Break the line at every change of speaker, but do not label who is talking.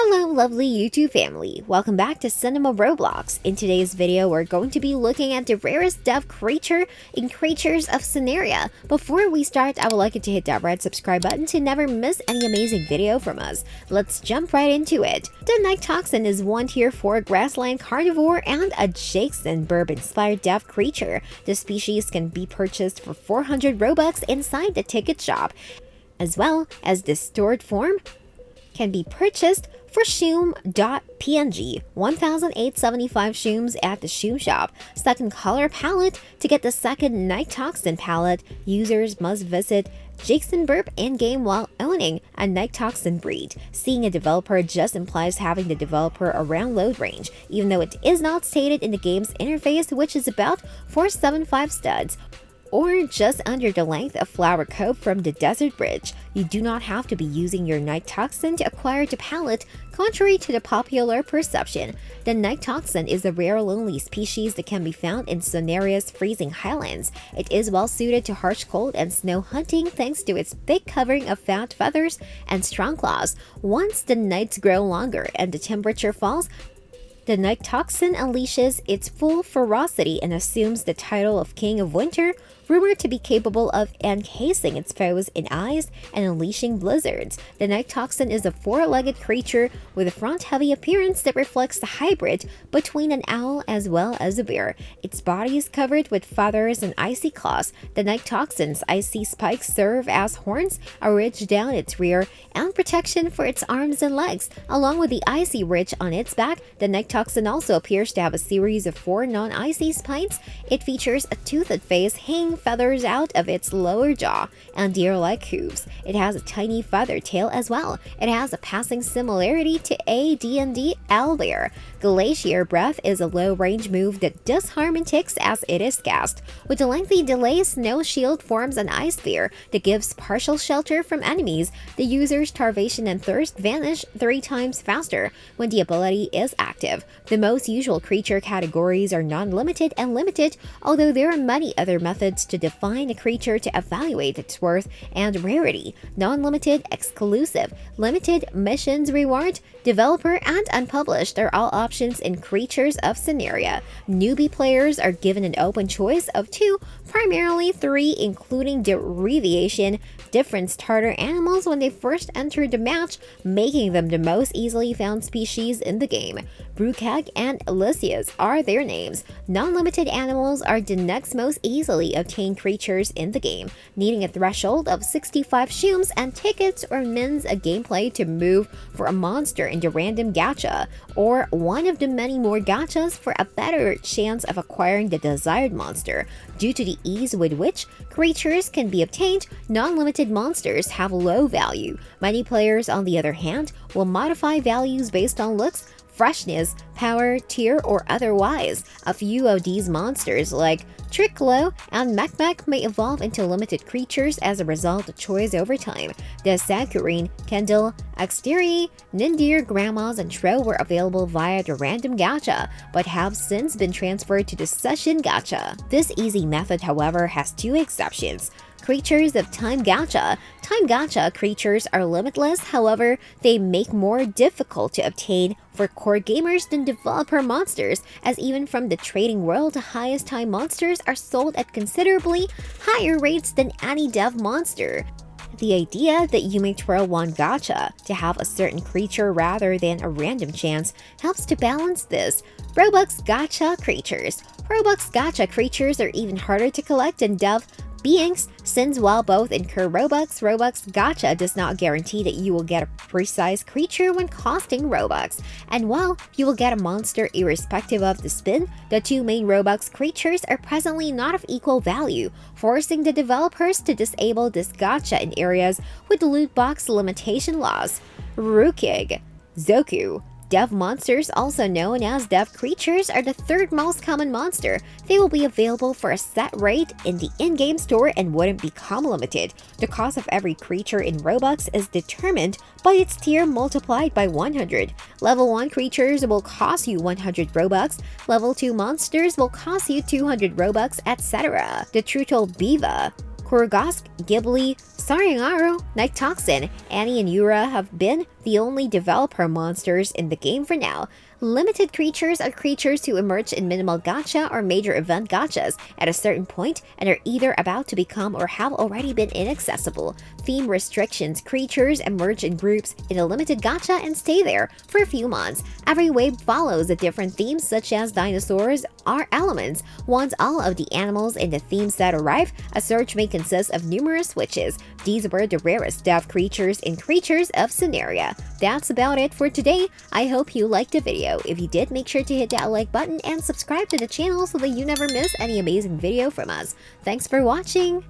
Hello lovely YouTube family, welcome back to Cinema Roblox. In today's video, we're going to be looking at the rarest dev creature in Creatures of Sonaria. Before we start, I would like you to hit that red subscribe button to never miss any amazing video from us. Let's jump right into it. The Night Toxin is one tier 4 grassland carnivore and adjacent burb-inspired dev creature. The species can be purchased for 400 Robux inside the ticket shop, as well as the stored form can be purchased for shoom.png, 1,875 shooms at the shoom shop. Second color palette. To get the second Night Toxin palette, users must visit Jason Burp in-game while owning a Night Toxin breed. Seeing a developer just implies having the developer around load range, even though it is not stated in the game's interface, which is about 475 studs, or just under the length of Flower Cove from the Desert Bridge. You do not have to be using your Night Toxin to acquire the palette, contrary to the popular perception. The Night Toxin is a rare lonely species that can be found in Sonaria's freezing highlands. It is well suited to harsh cold and snow hunting thanks to its thick covering of fat feathers and strong claws. Once the nights grow longer and the temperature falls, the Night Toxin unleashes its full ferocity and assumes the title of King of Winter, rumored to be capable of encasing its foes in ice and unleashing blizzards. The Night Toxin is a four-legged creature with a front-heavy appearance that reflects the hybrid between an owl as well as a bear. Its body is covered with feathers and icy claws. The Night Toxin's icy spikes serve as horns, a ridge down its rear, and protection for its arms and legs. Along with the icy ridge on its back, the Night Toxin also appears to have a series of 4 non-icy spines. It features a toothed face hanging feathers out of its lower jaw and deer-like hooves. It has a tiny feather tail as well. It has a passing similarity to a D&D owlbear. Glacier Breath is a low-range move that does harm in ticks as it is cast. With a lengthy delay, Snow Shield forms an ice sphere that gives partial shelter from enemies. The user's starvation and thirst vanish 3 times faster when the ability is active. The most usual creature categories are non-limited and limited, although there are many other methods to define a creature to evaluate its worth and rarity. Non-limited, exclusive, limited, missions, reward, developer, and unpublished are all options in Creatures of Sonaria. Newbie players are given an open choice of 2, primarily 3, including derivation, different starter animals when they first enter the match, making them the most easily found species in the game. Brukag and Elysius are their names. Non-limited animals are the next most easily obtained creatures in the game, needing a threshold of 65 shooms and tickets or mins a gameplay to move for a monster in the random gacha, or one of the many more gachas for a better chance of acquiring the desired monster. Due to the ease with which creatures can be obtained, non-limited monsters have low value. Many players, on the other hand, will modify values based on looks, freshness, power, tier, or otherwise. A few of these monsters, like Tricklo and Mekmek, may evolve into limited creatures as a result of choice over time. The Sakurine, Kendall, Axterii, Nindir, Grandmas, and Tro were available via the random gacha, but have since been transferred to the session gacha. This easy method, however, has 2 exceptions. Creatures of Time Gacha. Time Gacha creatures are limitless, however, they make more difficult to obtain for core gamers than developer monsters, as even from the trading world, the highest time monsters are sold at considerably higher rates than any dev monster. The idea that you may throw one gacha to have a certain creature rather than a random chance helps to balance this. Robux Gacha creatures. Robux Gacha creatures are even harder to collect than dev beings, since while both incur Robux, Robux Gacha does not guarantee that you will get a precise creature when costing Robux. And while you will get a monster irrespective of the spin, the 2 main Robux creatures are presently not of equal value, forcing the developers to disable this gacha in areas with loot box limitation laws. Rukig. Zoku. Dev monsters, also known as dev creatures, are the 3rd most common monster. They will be available for a set rate in the in-game store and wouldn't become limited. The cost of every creature in Robux is determined by its tier multiplied by 100. Level 1 creatures will cost you 100 Robux, level 2 monsters will cost you 200 Robux, etc. The Trutal Biva. Kurgask, Ghibli, Sarangaro, Night Toxin, Annie, and Yura have been the only developer monsters in the game for now. Limited creatures are creatures who emerge in minimal gacha or major event gachas at a certain point and are either about to become or have already been inaccessible. Theme restrictions: creatures emerge in groups in a limited gacha and stay there for a few months. Every wave follows a different theme, such as dinosaurs are elements. Once all of the animals in the theme set arrive, a search may consist of numerous switches. These were the rarest dev creatures in Creatures of Sonaria. That's about it for today. I hope you liked the video. If you did, make sure to hit that like button and subscribe to the channel so that you never miss any amazing video from us. Thanks for watching!